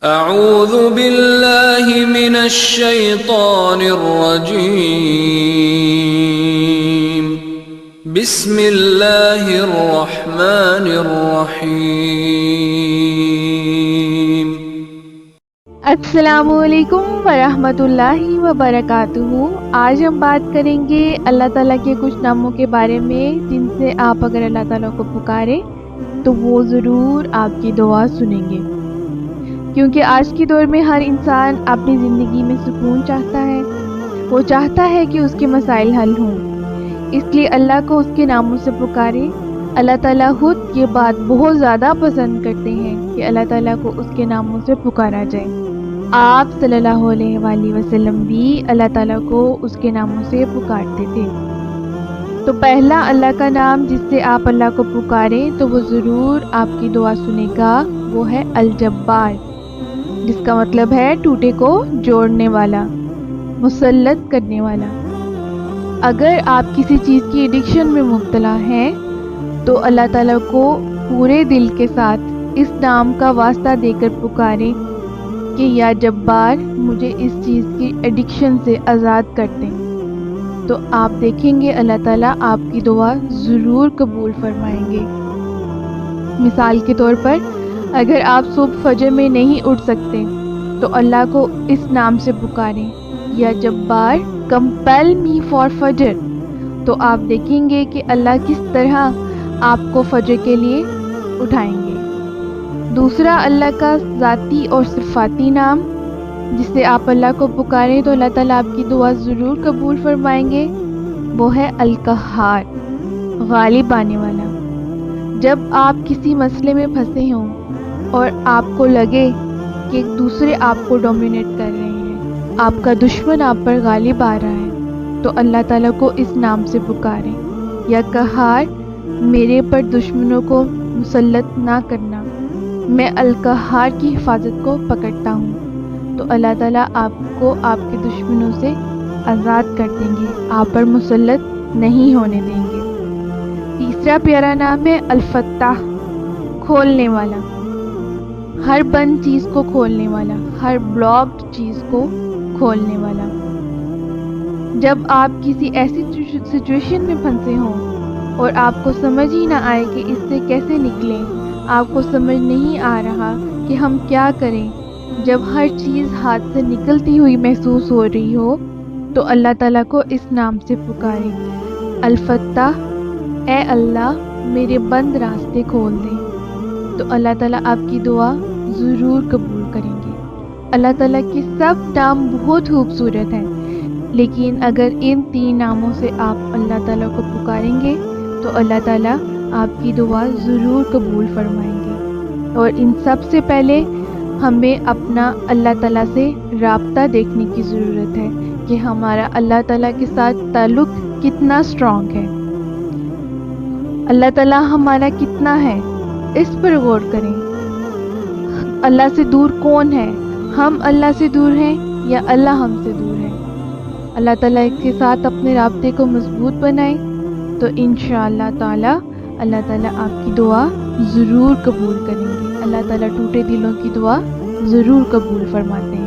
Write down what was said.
اعوذ باللہ من الشیطان الرجیم بسم اللہ الرحمن الرحیم۔ السلام علیکم ورحمۃ اللہ وبرکاتہ۔ آج ہم بات کریں گے اللہ تعالیٰ کے کچھ ناموں کے بارے میں جن سے آپ اگر اللہ تعالیٰ کو پکاریں تو وہ ضرور آپ کی دعا سنیں گے، کیونکہ آج کے دور میں ہر انسان اپنی زندگی میں سکون چاہتا ہے، وہ چاہتا ہے کہ اس کے مسائل حل ہوں، اس لیے اللہ کو اس کے ناموں سے پکارے۔ اللہ تعالیٰ خود یہ بات بہت زیادہ پسند کرتے ہیں کہ اللہ تعالیٰ کو اس کے ناموں سے پکارا جائے۔ آپ صلی اللہ علیہ وآلہ وسلم بھی اللہ تعالیٰ کو اس کے ناموں سے پکارتے تھے۔ تو پہلا اللہ کا نام جس سے آپ اللہ کو پکاریں تو وہ ضرور آپ کی دعا سنے گا، وہ ہے الجبار، جس کا مطلب ہے ٹوٹے کو جوڑنے والا، مسلط کرنے والا۔ اگر آپ کسی چیز کی ایڈکشن میں مبتلا ہیں تو اللہ تعالیٰ کو پورے دل کے ساتھ اس نام کا واسطہ دے کر پکاریں کہ یا جبار مجھے اس چیز کی ایڈکشن سے آزاد کر دیں، تو آپ دیکھیں گے اللہ تعالیٰ آپ کی دعا ضرور قبول فرمائیں گے۔ مثال کے طور پر اگر آپ صبح فجر میں نہیں اٹھ سکتے تو اللہ کو اس نام سے پکاریں، یا جبار کمپل می فار فجر، تو آپ دیکھیں گے کہ اللہ کس طرح آپ کو فجر کے لیے اٹھائیں گے۔ دوسرا اللہ کا ذاتی اور صفاتی نام جس سے آپ اللہ کو پکاریں تو اللہ تعالیٰ آپ کی دعا ضرور قبول فرمائیں گے، وہ ہے القہار، غالب آنے والا۔ جب آپ کسی مسئلے میں پھنسے ہوں اور آپ کو لگے کہ دوسرے آپ کو ڈومینیٹ کر رہے ہیں، آپ کا دشمن آپ پر غالب آ رہا ہے، تو اللہ تعالیٰ کو اس نام سے پکاریں، یا قہار میرے پر دشمنوں کو مسلط نہ کرنا، میں القہار کی حفاظت کو پکڑتا ہوں، تو اللہ تعالیٰ آپ کو آپ کے دشمنوں سے آزاد کر دیں گے، آپ پر مسلط نہیں ہونے دیں گے۔ تیسرا پیارا نام ہے الفتاح، کھولنے والا، ہر بند چیز کو کھولنے والا، ہر بلاکڈ چیز کو کھولنے والا۔ جب آپ کسی ایسی سچویشن میں پھنسے ہوں اور آپ کو سمجھ ہی نہ آئے کہ اس سے کیسے نکلیں، آپ کو سمجھ نہیں آ رہا کہ ہم کیا کریں، جب ہر چیز ہاتھ سے نکلتی ہوئی محسوس ہو رہی ہو تو اللہ تعالیٰ کو اس نام سے پکاریں، الفتاح، اے اللہ میرے بند راستے کھول دیں، تو اللہ تعالیٰ آپ کی دعا ضرور قبول کریں گے۔ اللہ تعالیٰ کے سب نام بہت خوبصورت ہیں، لیکن اگر ان 3 ناموں سے آپ اللہ تعالیٰ کو پکاریں گے تو اللہ تعالیٰ آپ کی دعا ضرور قبول فرمائیں گے۔ اور ان سب سے پہلے ہمیں اپنا اللہ تعالیٰ سے رابطہ دیکھنے کی ضرورت ہے کہ ہمارا اللہ تعالیٰ کے ساتھ تعلق کتنا اسٹرانگ ہے، اللہ تعالیٰ ہمارا کتنا ہے، اس پر غور کریں۔ اللہ سے دور کون ہے، ہم اللہ سے دور ہیں یا اللہ ہم سے دور ہے؟ اللہ تعالیٰ کے ساتھ اپنے رابطے کو مضبوط بنائیں تو انشاءاللہ تعالی اللہ تعالیٰ آپ کی دعا ضرور قبول کریں گے۔ اللہ تعالیٰ ٹوٹے دلوں کی دعا ضرور قبول فرماتے ہیں۔